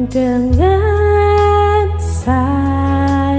dengan sayapmu.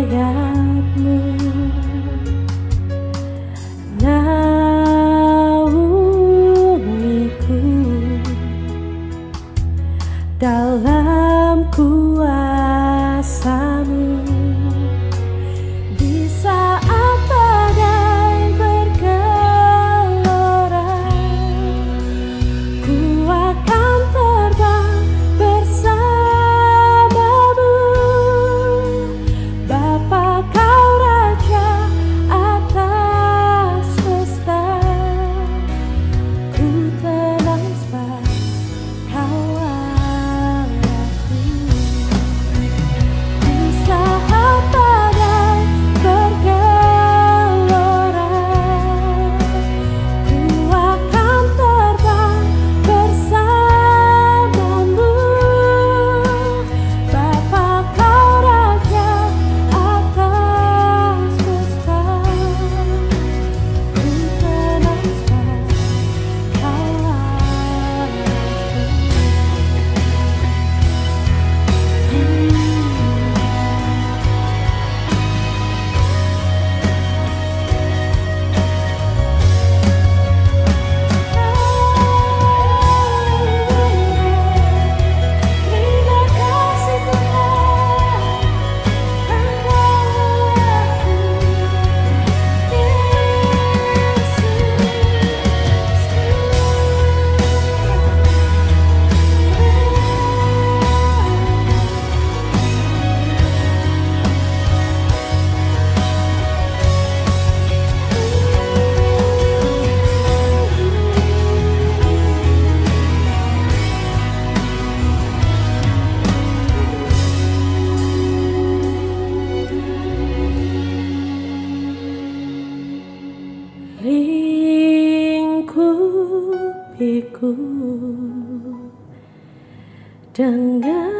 dengan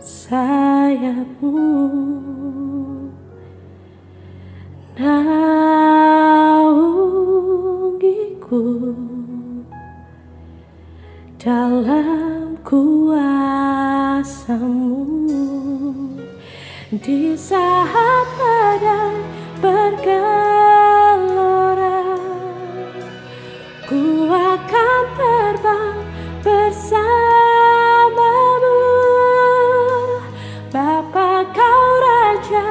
sayapmu, naungiku dalam kuasa-Mu. Di saat badai bergelora, ku akan terbang bersama-Mu. Bapa, Kau Raja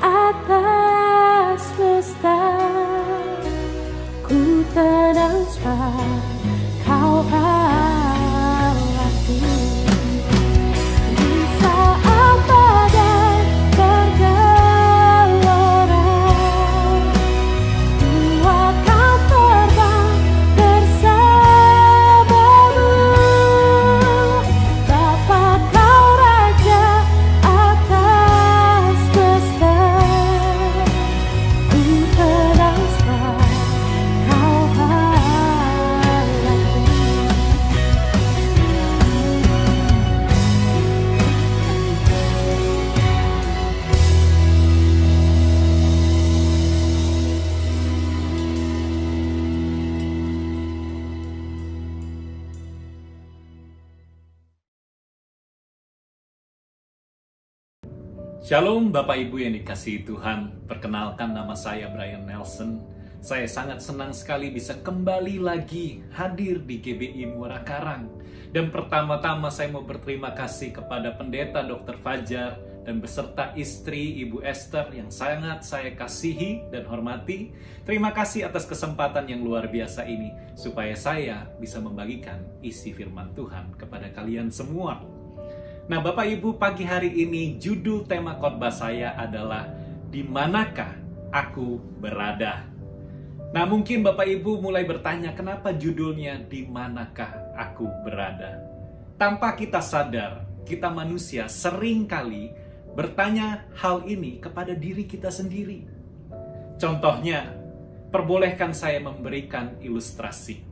atas semesta, ku tenang sebab Kau Allahku. Di saat badai bergelora, ku akan terbang bersama-Mu. Bapa, Kau Raja atas semesta, ku tenang sebab Kau Allahku. Shalom Bapak Ibu yang dikasihi Tuhan, perkenalkan nama saya Brian Nelson. Saya sangat senang sekali bisa kembali lagi hadir di GBI Muara Karang. Dan pertama-tama saya mau berterima kasih kepada Pendeta Dr. Fajar dan beserta istri Ibu Esther yang sangat saya kasihi dan hormati. Terima kasih atas kesempatan yang luar biasa ini, supaya saya bisa membagikan isi firman Tuhan kepada kalian semua. Nah Bapak Ibu, pagi hari ini judul tema khotbah saya adalah Di Manakah Aku Berada? Nah mungkin Bapak Ibu mulai bertanya, kenapa judulnya Di Manakah Aku Berada? Tanpa kita sadar, kita manusia seringkali bertanya hal ini kepada diri kita sendiri. Contohnya, perbolehkan saya memberikan ilustrasi.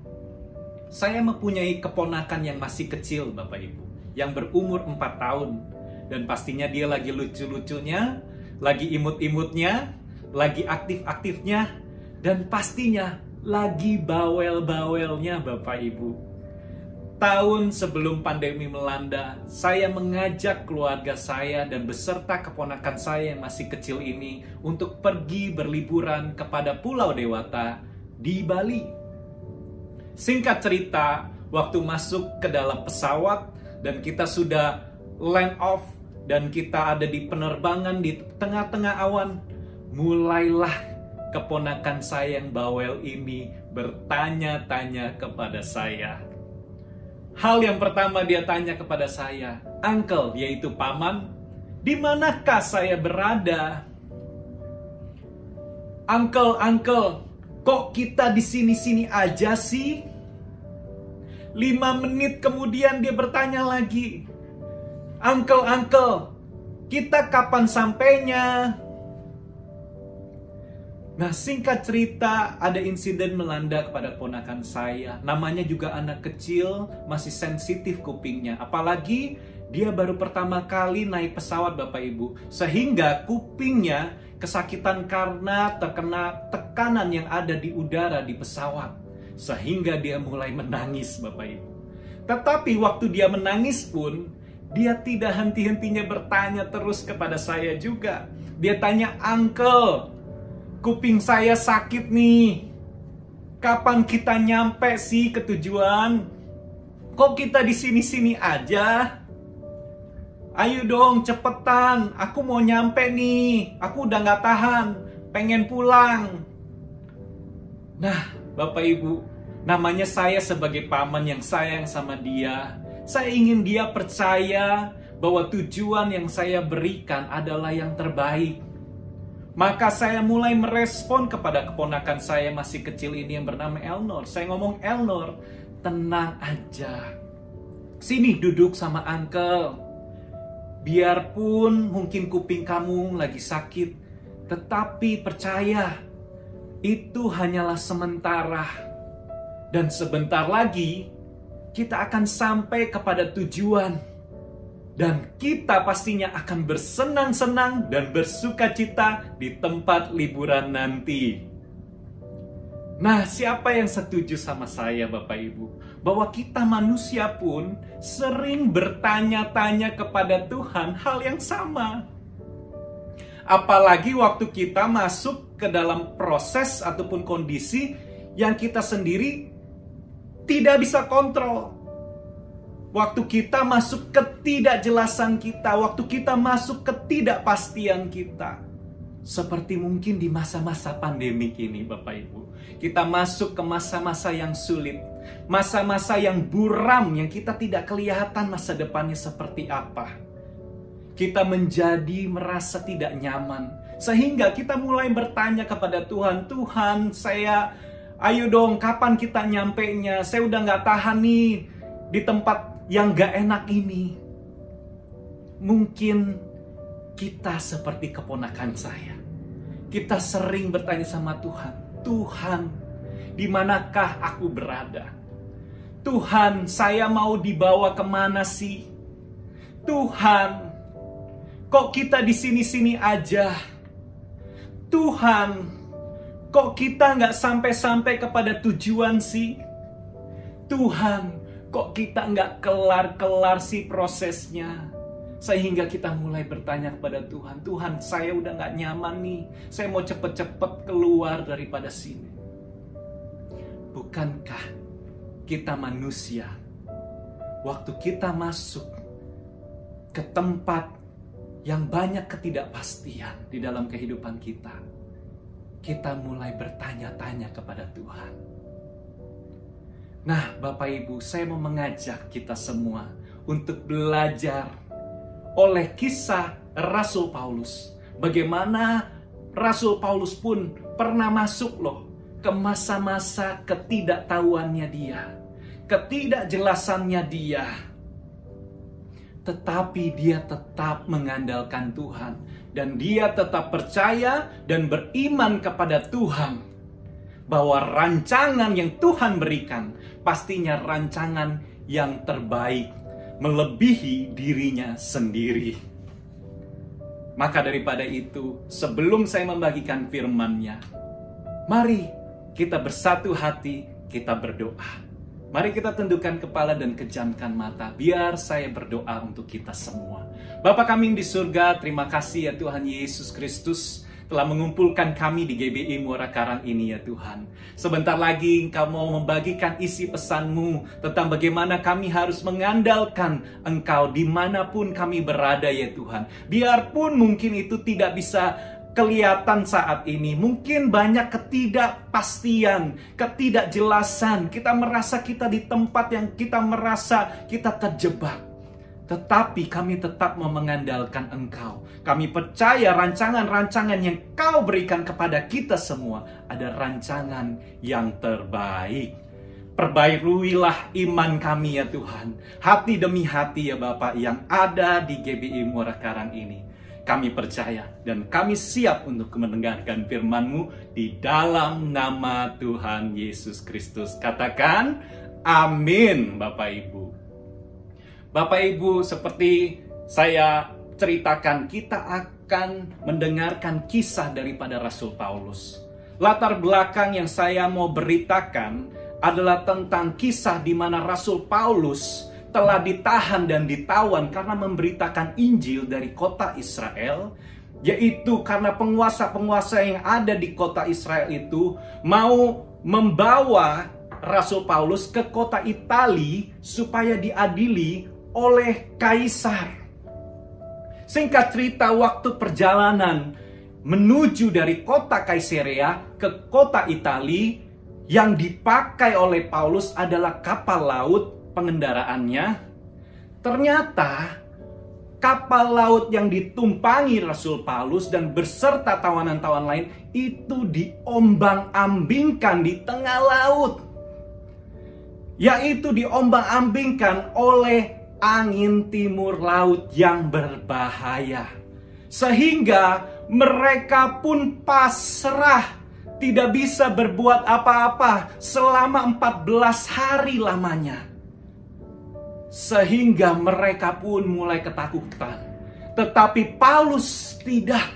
Saya mempunyai keponakan yang masih kecil Bapak Ibu, yang berumur 4 tahun. Dan pastinya dia lagi lucu-lucunya, lagi imut-imutnya, lagi aktif-aktifnya, dan pastinya lagi bawel-bawelnya Bapak Ibu. Tahun sebelum pandemi melanda, saya mengajak keluarga saya dan beserta keponakan saya yang masih kecil ini untuk pergi berliburan kepada Pulau Dewata di Bali. Singkat cerita, waktu masuk ke dalam pesawat dan kita sudah land off dan kita ada di penerbangan di tengah-tengah awan, mulailah keponakan saya yang bawel ini bertanya-tanya kepada saya. Hal yang pertama dia tanya kepada saya, "Uncle," yaitu paman, "di manakah saya berada?" Uncle, kok kita di sini-sini aja sih?" 5 menit kemudian dia bertanya lagi, Uncle, kita kapan sampainya?" Nah singkat cerita, ada insiden melanda kepada ponakan saya. Namanya juga anak kecil, masih sensitif kupingnya. Apalagi dia baru pertama kali naik pesawat Bapak Ibu. Sehingga kupingnya kesakitan karena terkena tekanan yang ada di udara di pesawat. Sehingga dia mulai menangis Bapak Ibu. Tetapi waktu dia menangis pun, dia tidak henti-hentinya bertanya terus kepada saya juga. Dia tanya, "Uncle, kuping saya sakit nih. Kapan kita nyampe sih ke tujuan? Kok kita di sini-sini aja? Ayo dong cepetan, aku mau nyampe nih. Aku udah gak tahan, pengen pulang." Nah Bapak Ibu, namanya saya sebagai paman yang sayang sama dia. Saya ingin dia percaya bahwa tujuan yang saya berikan adalah yang terbaik. Maka saya mulai merespon kepada keponakan saya masih kecil ini yang bernama Elnor. Saya ngomong, "Elnor, tenang aja. Sini duduk sama Uncle. Biarpun mungkin kuping kamu lagi sakit, tetapi percaya, itu hanyalah sementara. Dan sebentar lagi kita akan sampai kepada tujuan. Dan kita pastinya akan bersenang-senang dan bersukacita di tempat liburan nanti. Nah, siapa yang setuju sama saya, Bapak Ibu? Bahwa kita manusia pun sering bertanya-tanya kepada Tuhan hal yang sama. Apalagi waktu kita masuk ke dalam proses ataupun kondisi yang kita sendiri tidak bisa kontrol. Waktu kita masuk ketidakjelasan kita, waktu kita masuk ketidakpastian kita. Seperti mungkin di masa-masa pandemik ini, Bapak Ibu. Kita masuk ke masa-masa yang sulit. Masa-masa yang buram, yang kita tidak kelihatan masa depannya seperti apa. Kita menjadi merasa tidak nyaman. Sehingga kita mulai bertanya kepada Tuhan, Tuhan, ayo dong, kapan kita nyampenya? Saya udah gak tahan nih di tempat yang gak enak ini. Mungkin kita seperti keponakan saya. Kita sering bertanya sama Tuhan, Tuhan, di manakah aku berada? Tuhan, saya mau dibawa kemana sih? Tuhan, kok kita di sini-sini aja? Tuhan, kok kita nggak sampai-sampai kepada tujuan sih? Tuhan, kok kita nggak kelar-kelar sih prosesnya? Sehingga kita mulai bertanya kepada Tuhan, Tuhan, saya udah nggak nyaman nih. Saya mau cepet-cepet keluar daripada sini. Bukankah kita manusia, waktu kita masuk ke tempat yang banyak ketidakpastian di dalam kehidupan kita, kita mulai bertanya-tanya kepada Tuhan. Nah, Bapak Ibu, saya mau mengajak kita semua untuk belajar oleh kisah Rasul Paulus. Bagaimana Rasul Paulus pun pernah masuk loh ke masa-masa ketidaktahuannya dia, ketidakjelasannya dia. Tetapi dia tetap mengandalkan Tuhan. Dan dia tetap percaya dan beriman kepada Tuhan. Bahwa rancangan yang Tuhan berikan pastinya rancangan yang terbaik, melebihi dirinya sendiri. Maka daripada itu, sebelum saya membagikan firman-Nya, mari kita bersatu hati, kita berdoa. Mari kita tundukkan kepala dan kejamkan mata, biar saya berdoa untuk kita semua. Bapa kami di surga, terima kasih ya Tuhan Yesus Kristus telah mengumpulkan kami di GBI Muara Karang ini ya Tuhan. Sebentar lagi Engkau mau membagikan isi pesan-Mu tentang bagaimana kami harus mengandalkan Engkau dimanapun kami berada ya Tuhan. Biarpun mungkin itu tidak bisa kelihatan saat ini, mungkin banyak ketidakpastian, ketidakjelasan, kita merasa kita di tempat yang kita merasa kita terjebak. Tetapi kami tetap mau mengandalkan Engkau. Kami percaya rancangan-rancangan yang Kau berikan kepada kita semua ada rancangan yang terbaik. Perbaikilah iman kami ya Tuhan, hati demi hati ya Bapak yang ada di GBI Muara Karang ini. Kami percaya dan kami siap untuk mendengarkan firman-Mu di dalam nama Tuhan Yesus Kristus. Katakan amin Bapak Ibu. Bapak Ibu, seperti saya ceritakan, kita akan mendengarkan kisah daripada Rasul Paulus. Latar belakang yang saya mau beritakan adalah tentang kisah di mana Rasul Paulus telah ditahan dan ditawan karena memberitakan Injil dari kota Israel, yaitu karena penguasa-penguasa yang ada di kota Israel itu mau membawa Rasul Paulus ke kota Italia supaya diadili oleh kaisar. Singkat cerita, waktu perjalanan menuju dari kota Kaisarea ke kota Italia, yang dipakai oleh Paulus adalah kapal laut pengendaraannya. Ternyata kapal laut yang ditumpangi Rasul Paulus dan beserta tawanan-tawanan lain itu diombang-ambingkan di tengah laut, yaitu diombang-ambingkan oleh angin timur laut yang berbahaya, sehingga mereka pun pasrah, tidak bisa berbuat apa-apa selama 14 hari lamanya. sehingga mereka pun mulai ketakutan. Tetapi Paulus tidak,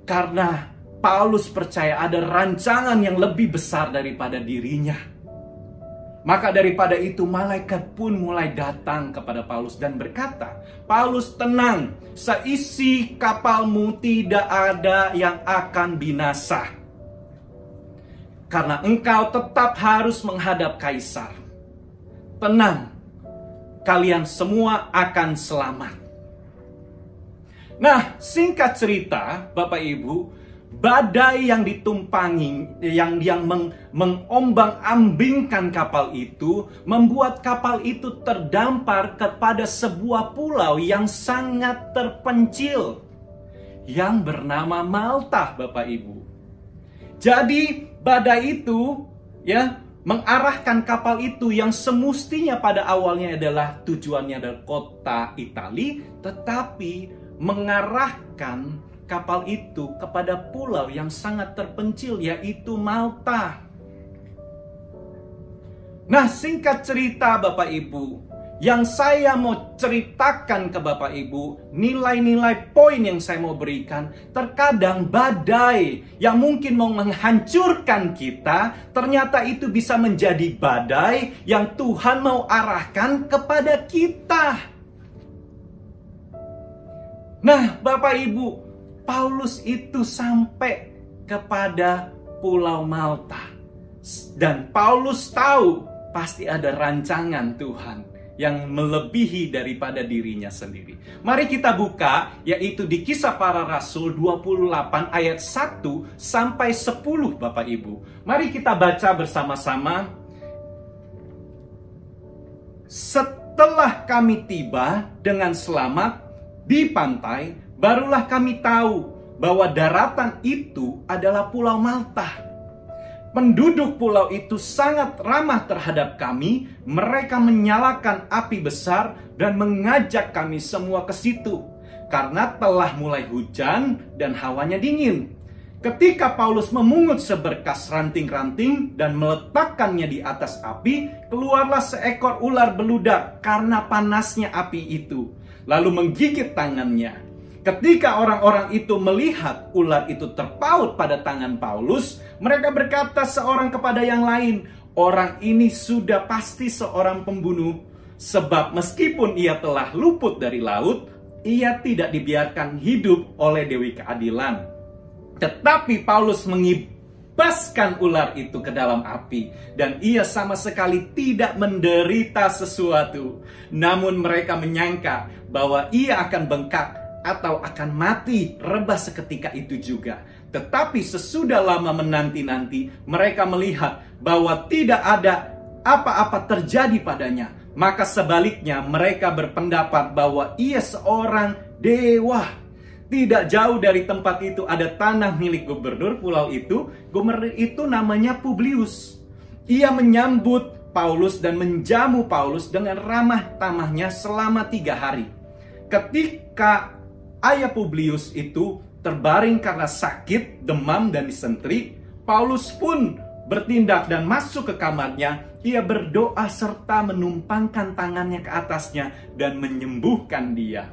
karena Paulus percaya ada rancangan yang lebih besar daripada dirinya. Maka daripada itu malaikat pun mulai datang kepada Paulus dan berkata, "Paulus, tenang, seisi kapalmu tidak ada yang akan binasa. Karena engkau tetap harus menghadap kaisar. Tenang, kalian semua akan selamat." Nah, singkat cerita, Bapak Ibu, badai yang ditumpangi, yang mengombang-ambingkan kapal itu, membuat kapal itu terdampar kepada sebuah pulau yang sangat terpencil, yang bernama Malta, Bapak Ibu. Jadi badai itu mengarahkan kapal itu yang semestinya pada awalnya adalah tujuannya adalah kota Italia, tetapi mengarahkan kapal itu kepada pulau yang sangat terpencil, yaitu Malta. Nah, singkat cerita Bapak Ibu, yang saya mau ceritakan ke Bapak Ibu, nilai-nilai poin yang saya mau berikan, terkadang badai yang mungkin mau menghancurkan kita, ternyata itu bisa menjadi badai yang Tuhan mau arahkan kepada kita. Nah, Bapak Ibu, Paulus itu sampai kepada Pulau Malta. Dan Paulus tahu pasti ada rancangan Tuhan yang melebihi daripada dirinya sendiri. Mari kita buka, yaitu di Kisah Para Rasul 28 ayat 1 sampai 10, Bapak Ibu. Mari kita baca bersama-sama. "Setelah kami tiba dengan selamat di pantai, barulah kami tahu bahwa daratan itu adalah Pulau Malta. Penduduk pulau itu sangat ramah terhadap kami. Mereka menyalakan api besar dan mengajak kami semua ke situ, karena telah mulai hujan dan hawanya dingin. Ketika Paulus memungut seberkas ranting-ranting dan meletakkannya di atas api, keluarlah seekor ular beludak karena panasnya api itu, lalu menggigit tangannya. Ketika orang-orang itu melihat ular itu terpaut pada tangan Paulus, mereka berkata seorang kepada yang lain, 'Orang ini sudah pasti seorang pembunuh, sebab meskipun ia telah luput dari laut, ia tidak dibiarkan hidup oleh Dewi Keadilan.' Tetapi Paulus mengibaskan ular itu ke dalam api, dan ia sama sekali tidak menderita sesuatu. Namun mereka menyangka bahwa ia akan bengkak atau akan mati rebah seketika itu juga. Tetapi sesudah lama menanti-nanti, mereka melihat bahwa tidak ada apa-apa terjadi padanya. Maka sebaliknya mereka berpendapat bahwa ia seorang dewa. Tidak jauh dari tempat itu ada tanah milik gubernur pulau itu. Gubernur itu namanya Publius. Ia menyambut Paulus dan menjamu Paulus dengan ramah tamahnya selama 3 hari. Ketika ayah Publius itu terbaring karena sakit, demam, dan disentri, Paulus pun bertindak dan masuk ke kamarnya. Ia berdoa serta menumpangkan tangannya ke atasnya dan menyembuhkan dia.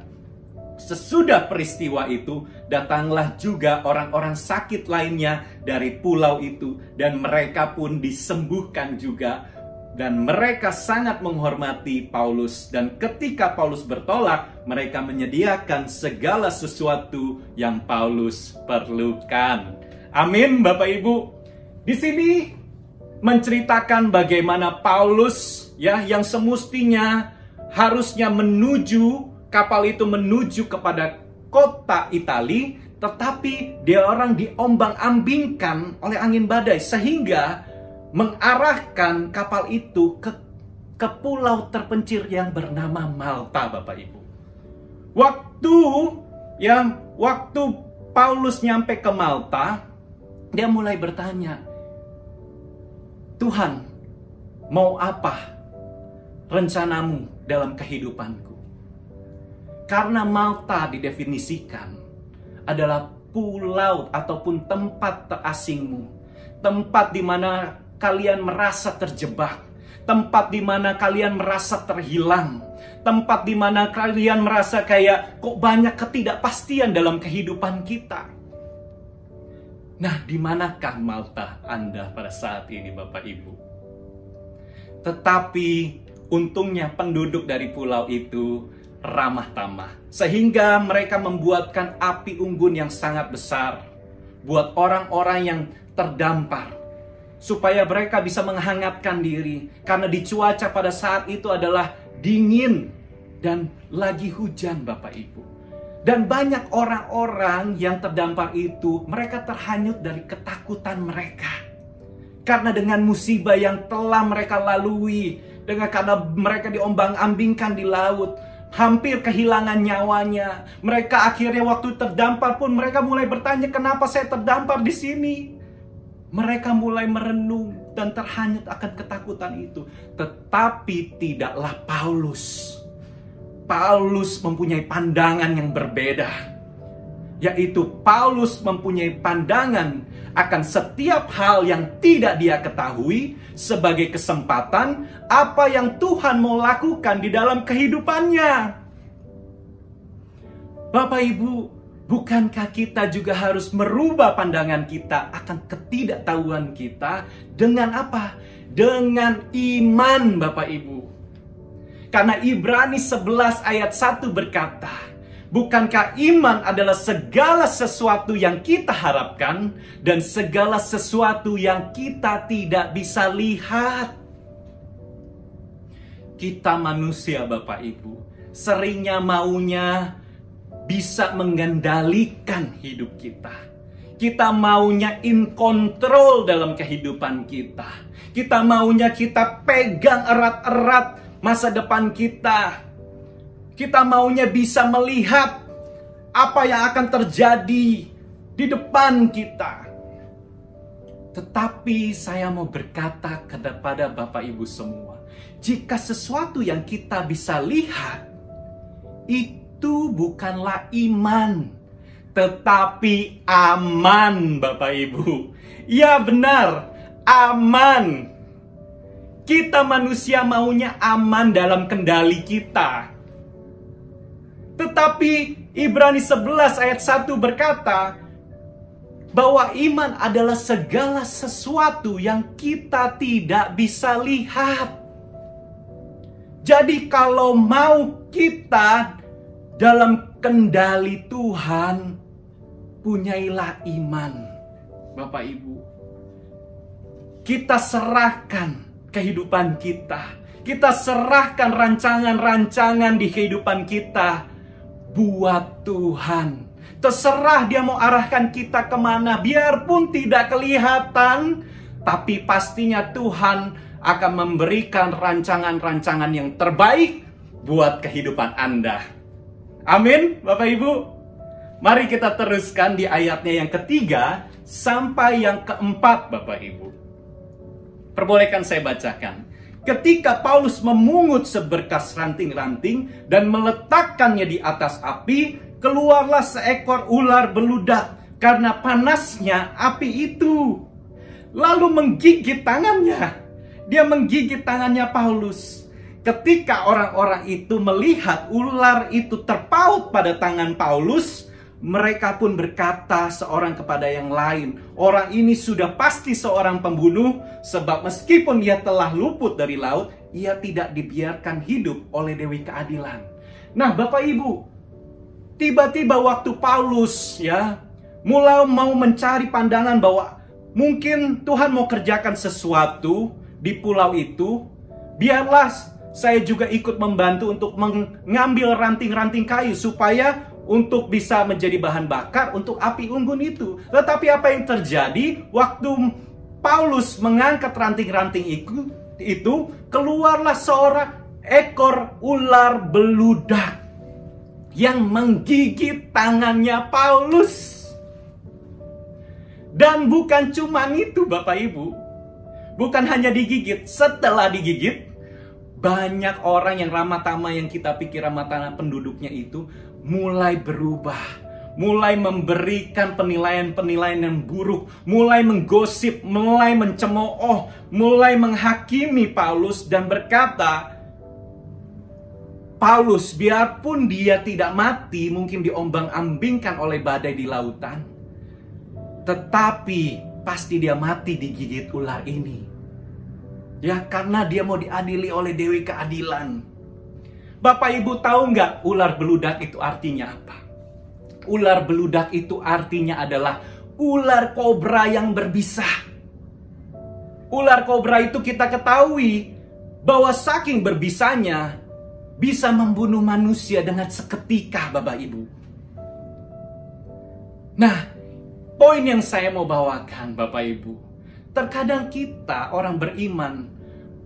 Sesudah peristiwa itu, datanglah juga orang-orang sakit lainnya dari pulau itu, dan mereka pun disembuhkan juga. Dan mereka sangat menghormati Paulus. Dan ketika Paulus bertolak, mereka menyediakan segala sesuatu yang Paulus perlukan. Amin, Bapak Ibu. Di sini menceritakan bagaimana Paulus yang semestinya harusnya kapal itu menuju kepada kota Italia, tetapi dia orang diombang-ambingkan oleh angin badai sehingga mengarahkan kapal itu ke pulau terpencil yang bernama Malta, Bapak Ibu. Waktu Paulus nyampe ke Malta, dia mulai bertanya, "Tuhan, mau apa rencanamu dalam kehidupanku?" Karena Malta didefinisikan adalah pulau ataupun tempat terasingmu, tempat di mana kalian merasa terjebak, tempat di mana kalian merasa terhilang, tempat di mana kalian merasa kayak kok banyak ketidakpastian dalam kehidupan kita. Nah, di manakah Malta Anda pada saat ini, Bapak Ibu? Tetapi untungnya penduduk dari pulau itu ramah tamah, sehingga mereka membuatkan api unggun yang sangat besar buat orang-orang yang terdampar, supaya mereka bisa menghangatkan diri, karena di cuaca pada saat itu adalah dingin dan lagi hujan, Bapak Ibu. Dan banyak orang-orang yang terdampar itu, mereka terhanyut dari ketakutan mereka. Karena dengan musibah yang telah mereka lalui, karena mereka diombang-ambingkan di laut, hampir kehilangan nyawanya. Mereka akhirnya waktu terdampar pun mereka mulai bertanya, kenapa saya terdampar di sini? Mereka mulai merenung dan terhanyut akan ketakutan itu. Tetapi tidaklah Paulus. Paulus mempunyai pandangan yang berbeda. Yaitu Paulus mempunyai pandangan akan setiap hal yang tidak dia ketahui sebagai kesempatan apa yang Tuhan mau lakukan di dalam kehidupannya. Bapak Ibu, bukankah kita juga harus merubah pandangan kita akan ketidaktahuan kita dengan apa? Dengan iman, Bapak Ibu. Karena Ibrani 11 ayat 1 berkata, bukankah iman adalah segala sesuatu yang kita harapkan dan segala sesuatu yang kita tidak bisa lihat? Kita manusia, Bapak Ibu, seringnya maunya bisa mengendalikan hidup kita. Kita maunya in control dalam kehidupan kita. Kita maunya kita pegang erat-erat masa depan kita. Kita maunya bisa melihat apa yang akan terjadi di depan kita. Tetapi saya mau berkata kepada Bapak Ibu semua, jika sesuatu yang kita bisa lihat itu bukanlah iman, tetapi aman, Bapak Ibu. Ya benar, aman. Kita manusia maunya aman dalam kendali kita. Tetapi Ibrani 11 ayat 1 berkata bahwa iman adalah segala sesuatu yang kita tidak bisa lihat. Jadi kalau mau kita dalam kendali Tuhan, punyailah iman, Bapak Ibu. Kita serahkan kehidupan kita. Kita serahkan rancangan-rancangan di kehidupan kita buat Tuhan. Terserah dia mau arahkan kita kemana, biarpun tidak kelihatan, tapi pastinya Tuhan akan memberikan rancangan-rancangan yang terbaik buat kehidupan Anda. Amin, Bapak Ibu. Mari kita teruskan di ayatnya yang ketiga sampai yang keempat, Bapak Ibu. Perbolehkan saya bacakan. Ketika Paulus memungut seberkas ranting-ranting dan meletakkannya di atas api, keluarlah seekor ular beludak karena panasnya api itu. Lalu menggigit tangannya. Dia menggigit tangannya Paulus. Ketika orang-orang itu melihat ular itu terpaut pada tangan Paulus, mereka pun berkata seorang kepada yang lain, orang ini sudah pasti seorang pembunuh, sebab meskipun ia telah luput dari laut, ia tidak dibiarkan hidup oleh Dewi Keadilan. Nah, Bapak Ibu, tiba-tiba waktu Paulus mulai mau mencari pandangan bahwa mungkin Tuhan mau kerjakan sesuatu di pulau itu, biarlah saya juga ikut membantu untuk mengambil ranting-ranting kayu supaya untuk bisa menjadi bahan bakar untuk api unggun itu. Tetapi apa yang terjadi waktu Paulus mengangkat ranting-ranting itu, keluarlah seorang ekor ular beludak yang menggigit tangannya Paulus. Dan bukan cuma itu, Bapak Ibu. Bukan hanya digigit, setelah digigit, banyak orang yang ramah tamah yang kita pikir ramah tamah penduduknya itu mulai berubah, mulai memberikan penilaian-penilaian yang buruk, mulai menggosip, mulai mencemooh, mulai menghakimi Paulus dan berkata, Paulus biarpun dia tidak mati, mungkin diombang-ambingkan oleh badai di lautan, tetapi pasti dia mati digigit ular ini. Ya, karena dia mau diadili oleh Dewi Keadilan. Bapak Ibu tahu nggak ular beludak itu artinya apa? Ular beludak itu artinya adalah ular kobra yang berbisa. Ular kobra itu kita ketahui bahwa saking berbisanya bisa membunuh manusia dengan seketika, Bapak Ibu. Nah, poin yang saya mau bawakan, Bapak Ibu, terkadang kita orang beriman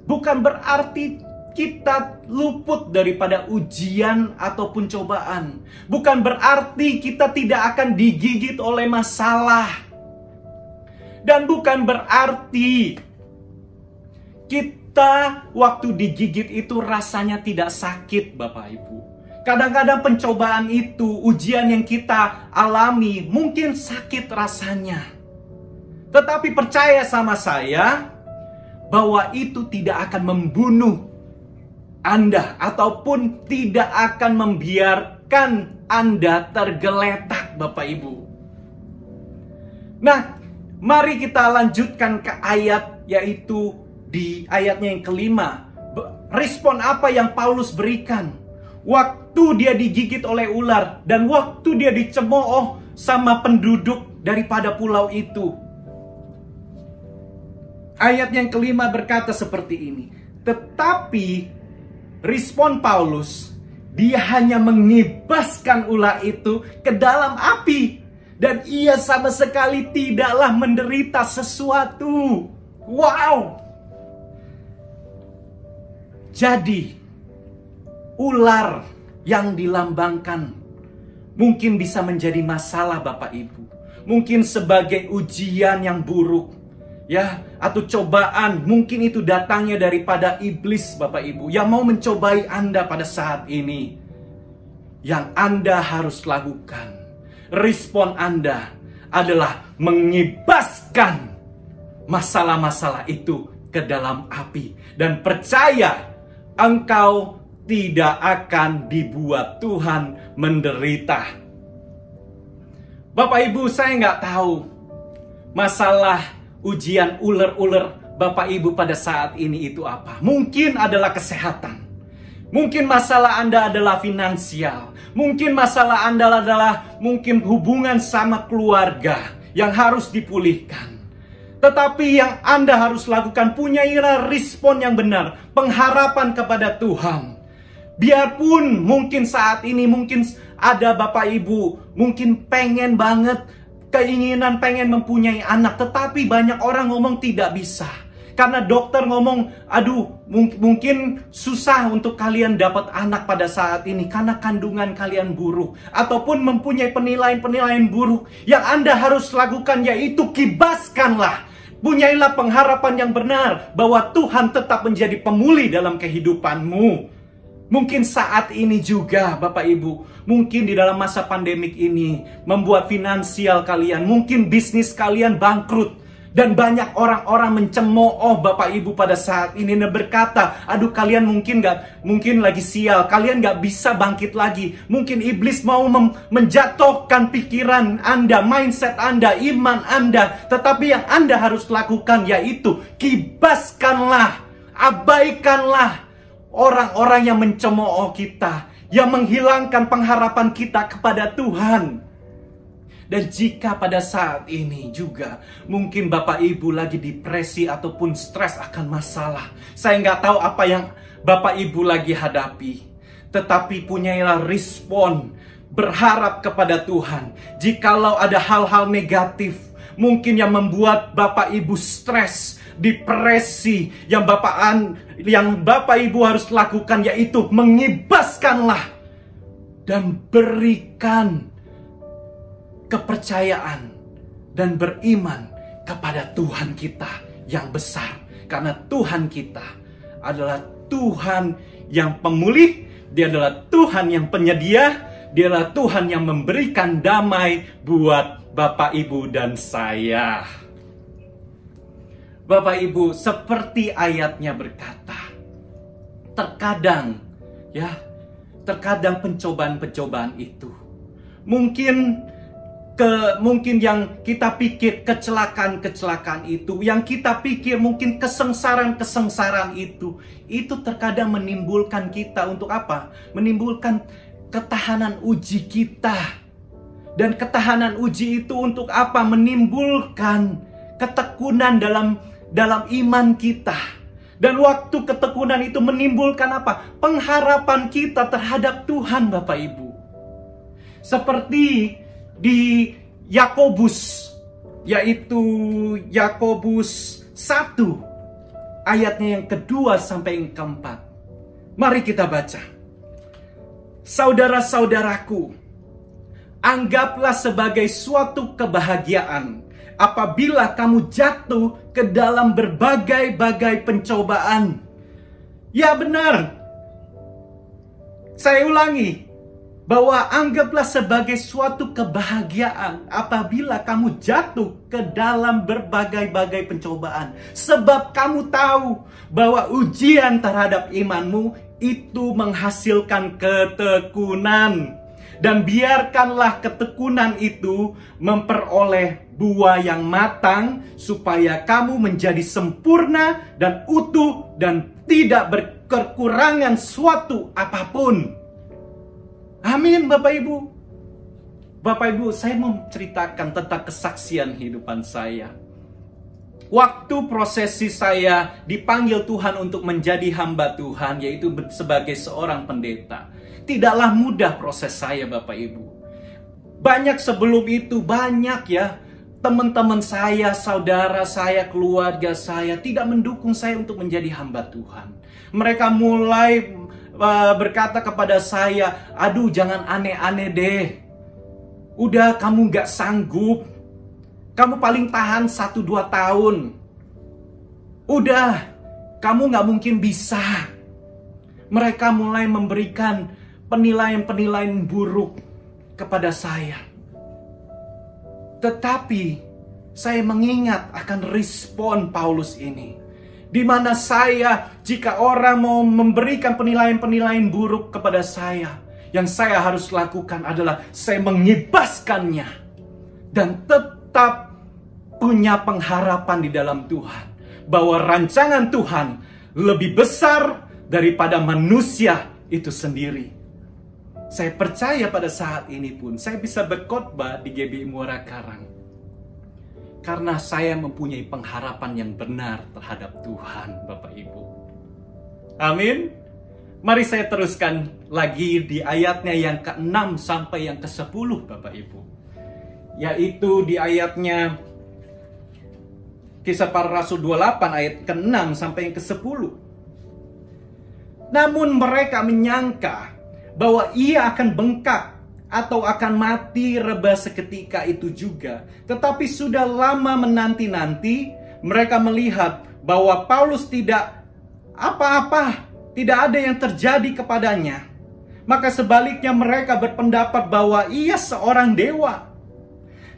bukan berarti kita luput daripada ujian ataupun cobaan. Bukan berarti kita tidak akan digigit oleh masalah. Dan bukan berarti kita waktu digigit itu rasanya tidak sakit, Bapak Ibu. Kadang-kadang pencobaan itu, ujian yang kita alami mungkin sakit rasanya. Tetapi percaya sama saya bahwa itu tidak akan membunuh Anda ataupun tidak akan membiarkan Anda tergeletak, Bapak Ibu. Nah, mari kita lanjutkan ke ayat, yaitu di ayatnya yang kelima. Respon apa yang Paulus berikan waktu dia digigit oleh ular dan waktu dia dicemooh sama penduduk daripada pulau itu. Ayat yang kelima berkata seperti ini. Tetapi respon Paulus, dia hanya mengibaskan ular itu ke dalam api. Dan ia sama sekali tidaklah menderita sesuatu. Wow! Jadi, ular yang dilambangkan mungkin bisa menjadi masalah, Bapak Ibu. Mungkin sebagai ujian yang buruk. Ya, atau cobaan, mungkin itu datangnya daripada iblis, Bapak Ibu, yang mau mencobai Anda pada saat ini. Yang Anda harus lakukan, respon Anda adalah mengibaskan masalah-masalah itu ke dalam api. Dan percaya, engkau tidak akan dibuat Tuhan menderita. Bapak Ibu, saya nggak tahu masalah ujian ular-ular Bapak Ibu pada saat ini itu apa. Mungkin adalah kesehatan. Mungkin masalah Anda adalah finansial. Mungkin masalah Anda adalah mungkin hubungan sama keluarga yang harus dipulihkan. Tetapi yang Anda harus lakukan, punyailah respon yang benar, pengharapan kepada Tuhan. Biarpun mungkin saat ini mungkin ada Bapak Ibu mungkin pengen banget, keinginan pengen mempunyai anak, tetapi banyak orang ngomong tidak bisa. Karena dokter ngomong, aduh mungkin susah untuk kalian dapat anak pada saat ini karena kandungan kalian buruk. Ataupun mempunyai penilaian-penilaian buruk. Yang Anda harus lakukan yaitu kibaskanlah. Punyailah pengharapan yang benar bahwa Tuhan tetap menjadi pemulih dalam kehidupanmu. Mungkin saat ini juga Bapak Ibu, mungkin di dalam masa pandemik ini membuat finansial kalian, mungkin bisnis kalian bangkrut. Dan banyak orang-orang mencemooh Bapak Ibu pada saat ini dan berkata, aduh kalian mungkin lagi sial, kalian gak bisa bangkit lagi. Mungkin iblis mau menjatuhkan pikiran Anda, mindset Anda, iman Anda. Tetapi yang Anda harus lakukan yaitu kibaskanlah, abaikanlah orang-orang yang mencemooh kita, yang menghilangkan pengharapan kita kepada Tuhan. Dan jika pada saat ini juga mungkin Bapak Ibu lagi depresi ataupun stres akan masalah, saya nggak tahu apa yang Bapak Ibu lagi hadapi, tetapi punyailah respon berharap kepada Tuhan. Jikalau ada hal-hal negatif mungkin yang membuat Bapak Ibu stres, depresi, yang Bapak Ibu harus lakukan yaitu mengibaskanlah dan berikan kepercayaan dan beriman kepada Tuhan kita yang besar. Karena Tuhan kita adalah Tuhan yang pemulih, Dia adalah Tuhan yang penyedia, Dialah Tuhan yang memberikan damai buat Bapak, Ibu, dan saya. Bapak, Ibu, seperti ayatnya berkata, terkadang pencobaan-pencobaan itu mungkin yang kita pikir kecelakaan itu, yang kita pikir mungkin kesengsaraan itu terkadang menimbulkan kita untuk apa? Menimbulkan ketahanan uji kita. Dan ketahanan uji itu untuk apa? Menimbulkan ketekunan dalam iman kita. Dan waktu ketekunan itu menimbulkan apa? Pengharapan kita terhadap Tuhan, Bapak Ibu. Seperti di Yakobus, yaitu Yakobus 1 ayatnya yang kedua sampai yang keempat. Mari kita baca. Saudara-saudaraku, anggaplah sebagai suatu kebahagiaan apabila kamu jatuh ke dalam berbagai-bagai pencobaan. Ya benar. Saya ulangi. Bahwa anggaplah sebagai suatu kebahagiaan apabila kamu jatuh ke dalam berbagai-bagai pencobaan. Sebab kamu tahu bahwa ujian terhadap imanmu itu menghasilkan ketekunan. Dan biarkanlah ketekunan itu memperoleh buah yang matang, supaya kamu menjadi sempurna dan utuh dan tidak berkekurangan suatu apapun. Amin, Bapak Ibu. Bapak Ibu, saya mau ceritakan tentang kesaksian kehidupan saya. Waktu prosesi saya dipanggil Tuhan untuk menjadi hamba Tuhan, yaitu sebagai seorang pendeta, tidaklah mudah proses saya, Bapak Ibu. Banyak sebelum itu, teman-teman saya, saudara saya, keluarga saya tidak mendukung saya untuk menjadi hamba Tuhan. Mereka mulai berkata kepada saya, aduh jangan aneh-aneh deh. Udah kamu gak sanggup. Kamu paling tahan 1-2 tahun. Udah, kamu gak mungkin bisa. Mereka mulai memberikan penilaian-penilaian buruk kepada saya. Tetapi saya mengingat akan respon Paulus ini. Di mana saya, jika orang mau memberikan penilaian-penilaian buruk kepada saya, yang saya harus lakukan adalah saya mengibaskannya. Dan tetap punya pengharapan di dalam Tuhan. Bahwa rancangan Tuhan lebih besar daripada manusia itu sendiri. Saya percaya pada saat ini pun, saya bisa berkhotbah di GBI Muara Karang. Karena saya mempunyai pengharapan yang benar terhadap Tuhan, Bapak Ibu. Amin. Mari saya teruskan lagi di ayatnya yang ke-6 sampai yang ke-10, Bapak Ibu. Yaitu di ayatnya Kisah Para Rasul 28 ayat ke-6 sampai yang ke-10. Namun mereka menyangka bahwa ia akan bengkak atau akan mati reba seketika itu juga. Tetapi sudah lama menanti-nanti, mereka melihat bahwa Paulus tidak apa-apa, tidak ada yang terjadi kepadanya. Maka sebaliknya mereka berpendapat bahwa ia seorang dewa.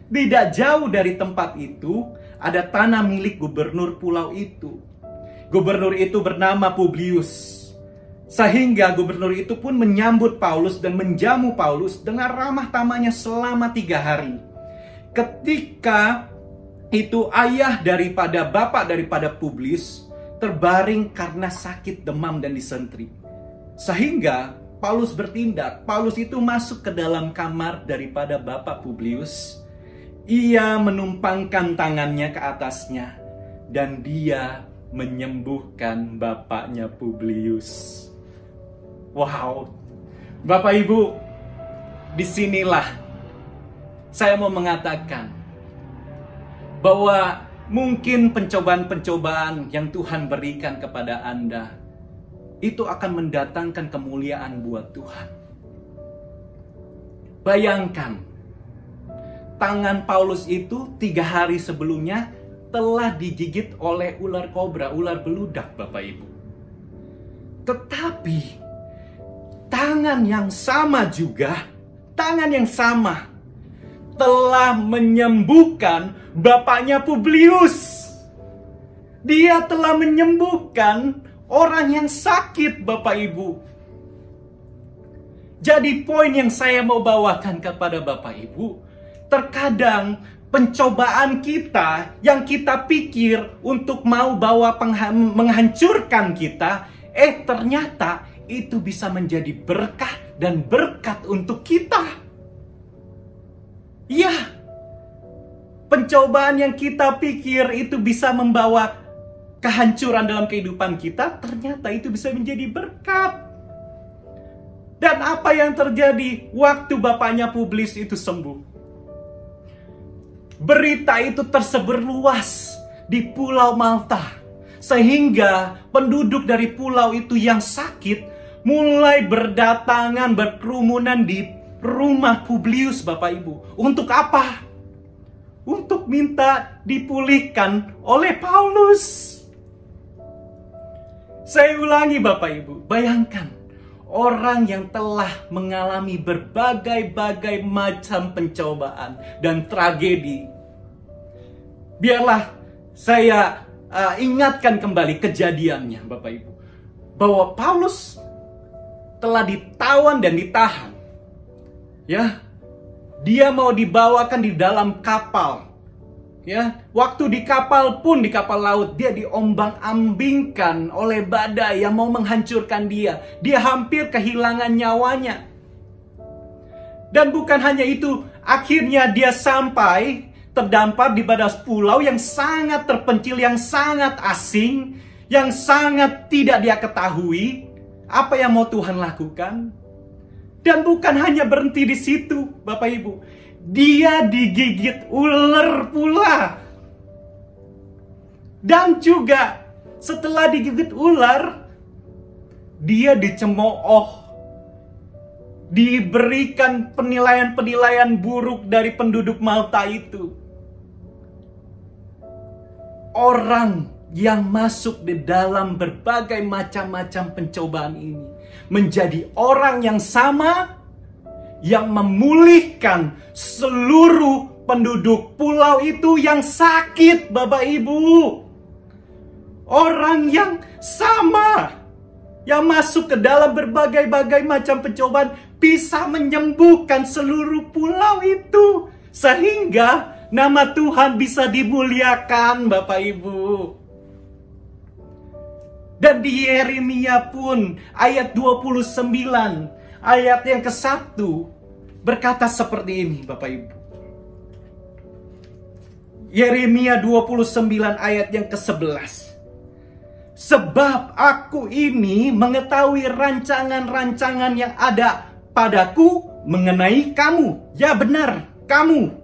Tidak jauh dari tempat itu, ada tanah milik gubernur pulau itu. Gubernur itu bernama Publius. Sehingga gubernur itu pun menyambut Paulus dan menjamu Paulus dengan ramah tamahnya selama 3 hari. Ketika itu bapak daripada Publius terbaring karena sakit demam dan disentri. Sehingga Paulus bertindak. Paulus itu masuk ke dalam kamar daripada bapak Publius. Ia menumpangkan tangannya ke atasnya. Dan dia menyembuhkan bapaknya Publius. Wow, Bapak Ibu, disinilah saya mau mengatakan bahwa mungkin pencobaan-pencobaan yang Tuhan berikan kepada Anda itu akan mendatangkan kemuliaan buat Tuhan. Bayangkan, tangan Paulus itu 3 hari sebelumnya telah digigit oleh ular kobra, ular beludak, Bapak Ibu. Tetapi tangan yang sama juga tangan yang sama telah menyembuhkan bapaknya Publius. Dia telah menyembuhkan orang yang sakit, Bapak Ibu. Jadi poin yang saya mau bawakan kepada Bapak Ibu, terkadang pencobaan kita yang kita pikir untuk mau menghancurkan kita, ternyata itu bisa menjadi berkah dan berkat untuk kita. Ya, pencobaan yang kita pikir itu bisa membawa kehancuran dalam kehidupan kita, ternyata itu bisa menjadi berkat. Dan apa yang terjadi waktu bapaknya Publius itu sembuh? Berita itu tersebar luas di Pulau Malta, sehingga penduduk dari pulau itu yang sakit mulai berdatangan, berkerumunan di rumah Publius, Bapak Ibu. Untuk apa? Untuk minta dipulihkan oleh Paulus. Saya ulangi, Bapak Ibu, bayangkan orang yang telah mengalami berbagai macam pencobaan dan tragedi. Biarlah saya ingatkan kembali kejadiannya, Bapak Ibu, bahwa Paulus telah ditawan dan ditahan. Ya, dia mau dibawakan di dalam kapal. Ya, waktu di kapal pun, di kapal laut, dia diombang-ambingkan oleh badai yang mau menghancurkan dia. Dia hampir kehilangan nyawanya. Dan bukan hanya itu, akhirnya dia sampai terdampar di batas pulau yang sangat terpencil, yang sangat asing, yang sangat tidak dia ketahui. Apa yang mau Tuhan lakukan? Dan bukan hanya berhenti di situ, Bapak Ibu. Dia digigit ular pula. Dan juga setelah digigit ular, dia dicemooh. Diberikan penilaian-penilaian buruk dari penduduk Malta itu. Orang yang masuk di dalam berbagai macam-macam pencobaan ini menjadi orang yang sama, yang memulihkan seluruh penduduk pulau itu yang sakit, Bapak Ibu. Orang yang sama, yang masuk ke dalam berbagai macam pencobaan, bisa menyembuhkan seluruh pulau itu. Sehingga nama Tuhan bisa dimuliakan, Bapak Ibu. Dan di Yeremia pun ayat 29, ayat yang ke-1 berkata seperti ini, Bapak Ibu. Yeremia 29 ayat yang ke-11. Sebab aku ini mengetahui rancangan-rancangan yang ada padaku mengenai kamu. Ya benar, kamu.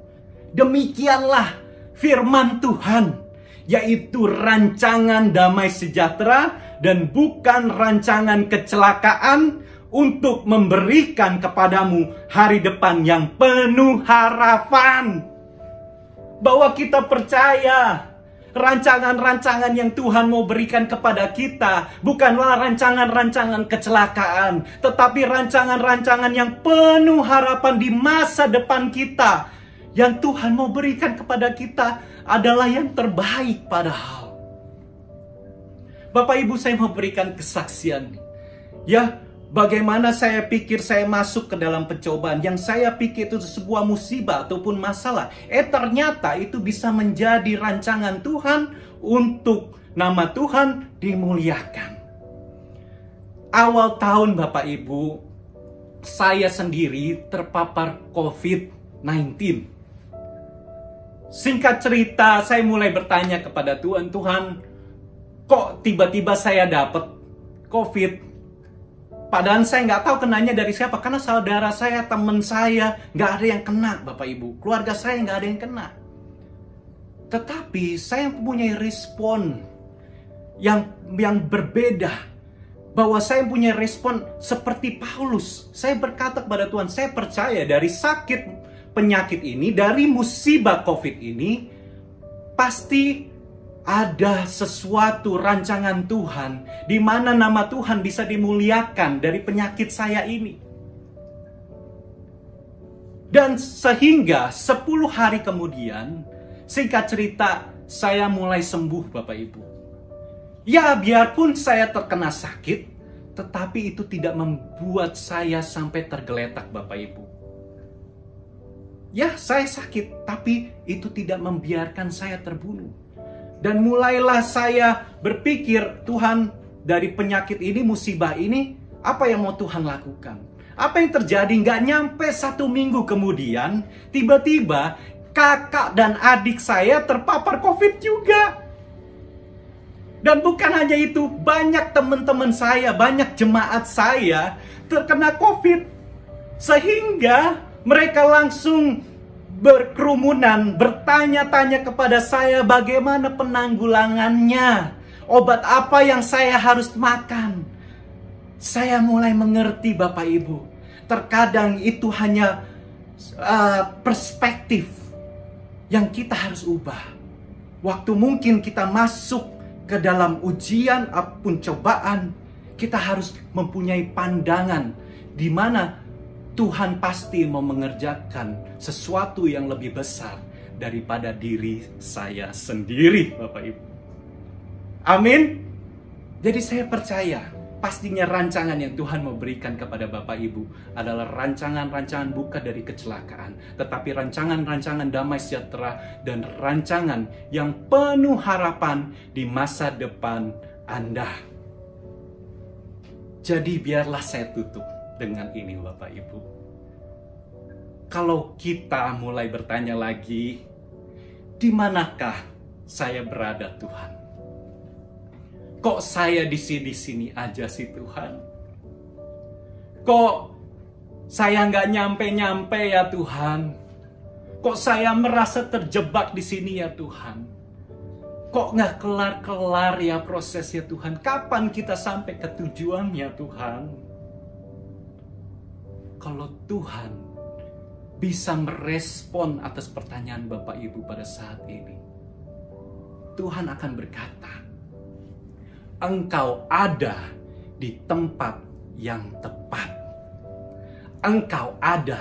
Demikianlah firman Tuhan, yaitu rancangan damai sejahtera dan bukan rancangan kecelakaan, untuk memberikan kepadamu hari depan yang penuh harapan. Bahwa kita percaya rancangan-rancangan yang Tuhan mau berikan kepada kita bukanlah rancangan-rancangan kecelakaan, tetapi rancangan-rancangan yang penuh harapan di masa depan kita. Yang Tuhan mau berikan kepada kita adalah yang terbaik padahal. Bapak Ibu, saya mau berikan kesaksian. Ya, bagaimana saya pikir saya masuk ke dalam pencobaan yang saya pikir itu sebuah musibah ataupun masalah. Ternyata itu bisa menjadi rancangan Tuhan untuk nama Tuhan dimuliakan. Awal tahun, Bapak Ibu, saya sendiri terpapar COVID-19. Singkat cerita, saya mulai bertanya kepada Tuhan, Tuhan, kok tiba-tiba saya dapat COVID? Padahal saya nggak tahu kenanya dari siapa. Karena saudara saya, teman saya, nggak ada yang kena, Bapak Ibu. Keluarga saya nggak ada yang kena. Tetapi saya mempunyai respon yang berbeda. Bahwa saya punya respon seperti Paulus. Saya berkata kepada Tuhan, saya percaya dari sakit penyakit ini, dari musibah COVID ini, pasti ada sesuatu rancangan Tuhan di mana nama Tuhan bisa dimuliakan dari penyakit saya ini. Dan sehingga 10 hari kemudian, singkat cerita, saya mulai sembuh Bapak Ibu. Ya, biarpun saya terkena sakit, tetapi itu tidak membuat saya sampai tergeletak Bapak Ibu. Ya, saya sakit, tapi itu tidak membiarkan saya terbunuh. Dan mulailah saya berpikir, Tuhan, dari penyakit ini, musibah ini, apa yang mau Tuhan lakukan? Apa yang terjadi? Nggak nyampe 1 minggu kemudian, tiba-tiba kakak dan adik saya terpapar COVID juga. Dan bukan hanya itu, banyak teman-teman saya, banyak jemaat saya terkena COVID. Sehingga mereka langsung berkerumunan, bertanya-tanya kepada saya bagaimana penanggulangannya. Obat apa yang saya harus makan. Saya mulai mengerti Bapak Ibu. Terkadang itu hanya perspektif yang kita harus ubah. Waktu mungkin kita masuk ke dalam ujian apapun cobaan, kita harus mempunyai pandangan di mana Tuhan pasti mau mengerjakan sesuatu yang lebih besar daripada diri saya sendiri, Bapak Ibu. Amin. Jadi saya percaya pastinya rancangan yang Tuhan mau berikan kepada Bapak Ibu adalah rancangan-rancangan bukan dari kecelakaan, tetapi rancangan-rancangan damai sejahtera dan rancangan yang penuh harapan di masa depan Anda. Jadi biarlah saya tutup dengan ini Bapak Ibu. Kalau kita mulai bertanya lagi, di manakah saya berada Tuhan? Kok saya di sini aja sih Tuhan? Kok saya nggak nyampe-nyampe ya Tuhan? Kok saya merasa terjebak di sini ya Tuhan? Kok nggak kelar-kelar ya prosesnya Tuhan? Kapan kita sampai ke tujuannya Tuhan? Kalau Tuhan bisa merespon atas pertanyaan Bapak Ibu pada saat ini, Tuhan akan berkata, engkau ada di tempat yang tepat. Engkau ada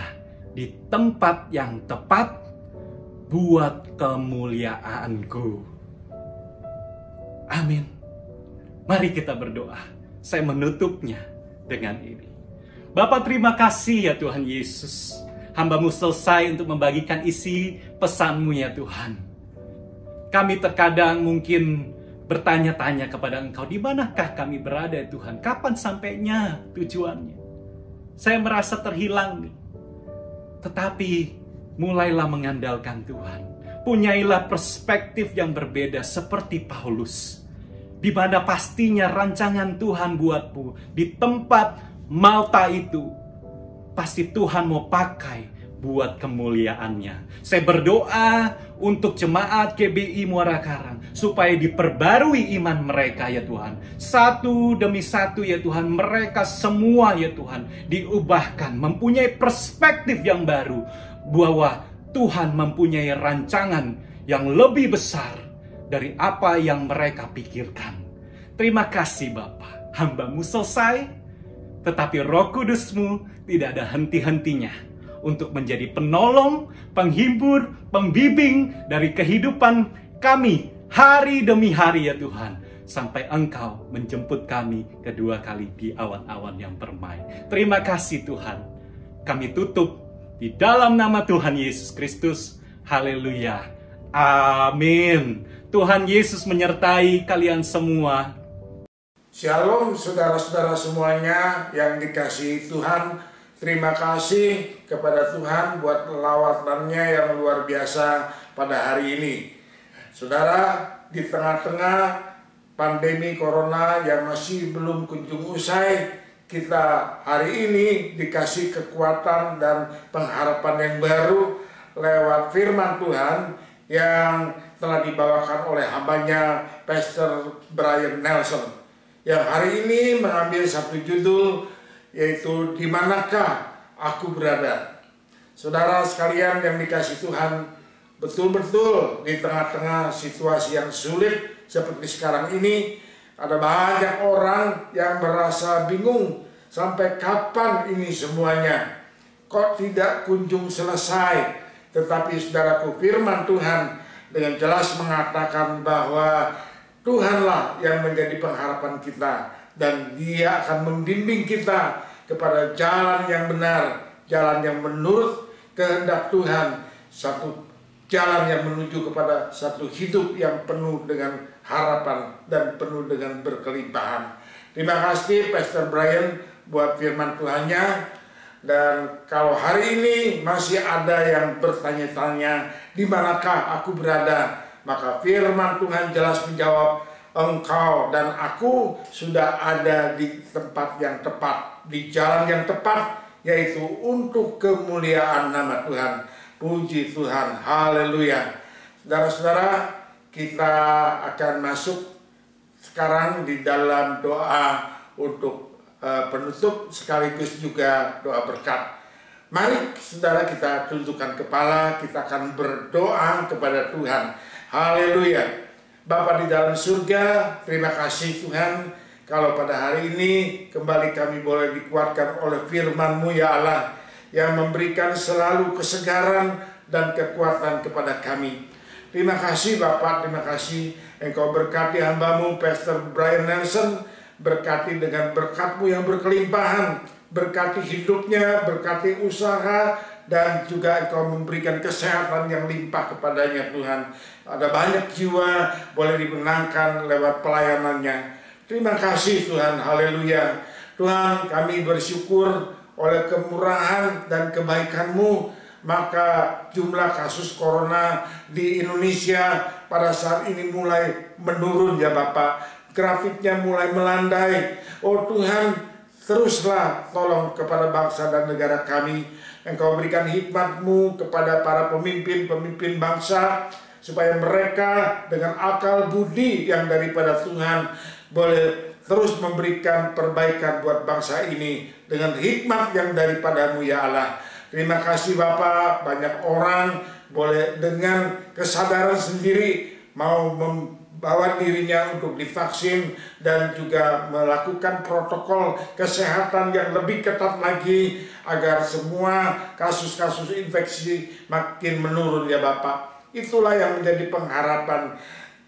di tempat yang tepat buat kemuliaanku. Amin. Mari kita berdoa. Saya menutupnya dengan ini. Bapa, terima kasih ya Tuhan Yesus. Hamba-Mu selesai untuk membagikan isi pesan-Mu ya Tuhan. Kami terkadang mungkin bertanya-tanya kepada Engkau, di manakah kami berada ya Tuhan? Kapan sampainya tujuannya? Saya merasa terhilang nih. Tetapi mulailah mengandalkan Tuhan. Punyailah perspektif yang berbeda seperti Paulus. Di mana pastinya rancangan Tuhan buatmu di tempat Malta itu, pasti Tuhan mau pakai buat kemuliaannya. Saya berdoa untuk jemaat GBI Muara Karang supaya diperbarui iman mereka ya Tuhan. Satu demi satu ya Tuhan, mereka semua ya Tuhan diubahkan, mempunyai perspektif yang baru bahwa Tuhan mempunyai rancangan yang lebih besar dari apa yang mereka pikirkan. Terima kasih Bapa, hamba-Mu selesai, tetapi Roh Kudus-Mu tidak ada henti-hentinya untuk menjadi penolong, penghibur, pembimbing dari kehidupan kami hari demi hari ya Tuhan. Sampai Engkau menjemput kami kedua kali di awan-awan yang permai. Terima kasih Tuhan. Kami tutup di dalam nama Tuhan Yesus Kristus. Haleluya. Amin. Tuhan Yesus menyertai kalian semua. Shalom saudara-saudara semuanya yang dikasihi Tuhan. Terima kasih kepada Tuhan buat lawatannya yang luar biasa pada hari ini. Saudara, di tengah-tengah pandemi corona yang masih belum kunjung usai, kita hari ini dikasih kekuatan dan pengharapan yang baru lewat firman Tuhan yang telah dibawakan oleh hambanya Pastor Brian Nelson, yang hari ini mengambil satu judul, yaitu di manakah aku berada. Saudara sekalian yang dikasihi Tuhan, betul-betul di tengah-tengah situasi yang sulit seperti sekarang ini, ada banyak orang yang merasa bingung sampai kapan ini semuanya. kok tidak kunjung selesai. Tetapi saudaraku, firman Tuhan dengan jelas mengatakan bahwa Tuhanlah yang menjadi pengharapan kita, dan Dia akan membimbing kita kepada jalan yang benar, jalan yang menurut kehendak Tuhan, satu jalan yang menuju kepada satu hidup yang penuh dengan harapan dan penuh dengan berkelimpahan. Terima kasih Pastor Brian buat firman Tuhannya. Dan kalau hari ini masih ada yang bertanya-tanya, di manakah aku berada? Maka firman Tuhan jelas menjawab, engkau dan aku sudah ada di tempat yang tepat, di jalan yang tepat, yaitu untuk kemuliaan nama Tuhan. Puji Tuhan, haleluya. Saudara-saudara, kita akan masuk sekarang di dalam doa untuk penutup sekaligus juga doa berkat. Mari saudara kita tundukkan kepala, kita akan berdoa kepada Tuhan. Haleluya. Bapa di dalam surga, terima kasih Tuhan kalau pada hari ini kembali kami boleh dikuatkan oleh firman-Mu ya Allah, yang memberikan selalu kesegaran dan kekuatan kepada kami. Terima kasih Bapak, terima kasih Engkau berkati hamba-Mu Pastor Brian Nelson. Berkati dengan berkat-Mu yang berkelimpahan, berkati hidupnya, berkati usaha, dan juga Engkau memberikan kesehatan yang limpah kepadanya Tuhan. Ada banyak jiwa boleh dimenangkan lewat pelayanannya. Terima kasih Tuhan, haleluya. Tuhan, kami bersyukur oleh kemurahan dan kebaikan-Mu, maka jumlah kasus corona di Indonesia pada saat ini mulai menurun ya Bapak. Grafiknya mulai melandai. Oh Tuhan, teruslah tolong kepada bangsa dan negara kami. Engkau berikan hikmat-Mu kepada para pemimpin-pemimpin bangsa, supaya mereka dengan akal budi yang daripada Tuhan boleh terus memberikan perbaikan buat bangsa ini dengan hikmat yang daripada-Mu ya Allah. Terima kasih Bapak, banyak orang boleh dengan kesadaran sendiri mau membawa dirinya untuk divaksin dan juga melakukan protokol kesehatan yang lebih ketat lagi agar semua kasus-kasus infeksi makin menurun ya Bapak. Itulah yang menjadi pengharapan,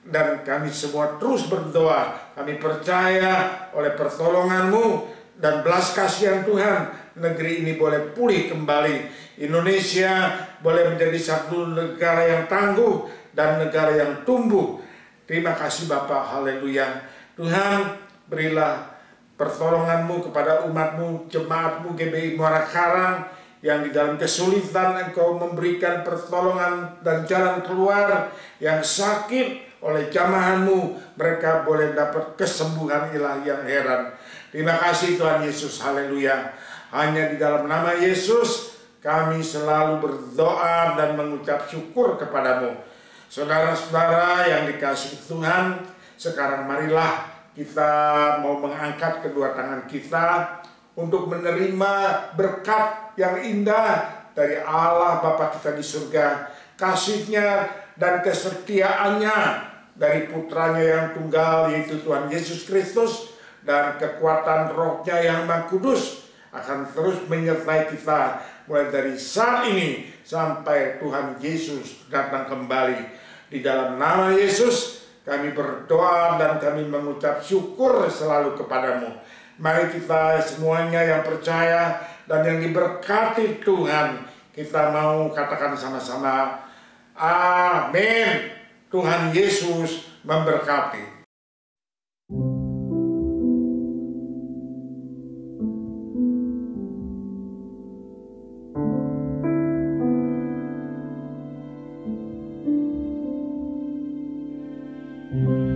dan kami semua terus berdoa. Kami percaya oleh pertolongan-Mu dan belas kasihan Tuhan, negeri ini boleh pulih kembali. Indonesia boleh menjadi satu negara yang tangguh dan negara yang tumbuh. Terima kasih Bapak, haleluya. Tuhan, berilah pertolongan-Mu kepada umat-Mu, jemaat-Mu GBI Muara Karang, yang di dalam kesulitan Engkau memberikan pertolongan dan jalan keluar. Yang sakit oleh jamahan-Mu, mereka boleh dapat kesembuhan ilahi yang heran. Terima kasih Tuhan Yesus, haleluya. Hanya di dalam nama Yesus kami selalu berdoa dan mengucap syukur kepada-Mu. Saudara-saudara yang dikasihi Tuhan, sekarang marilah kita mau mengangkat kedua tangan kita untuk menerima berkat yang indah dari Allah Bapa kita di surga, kasih-Nya dan kesetiaannya dari putranya yang tunggal, yaitu Tuhan Yesus Kristus, dan kekuatan Roh-Nya yang Maha Kudus akan terus menyertai kita mulai dari saat ini sampai Tuhan Yesus datang kembali. Di dalam nama Yesus kami berdoa dan kami mengucap syukur selalu kepada-Mu. Mari kita semuanya yang percaya dan yang diberkati Tuhan, kita mau katakan sama-sama, amin. Tuhan Yesus memberkati. Thank you.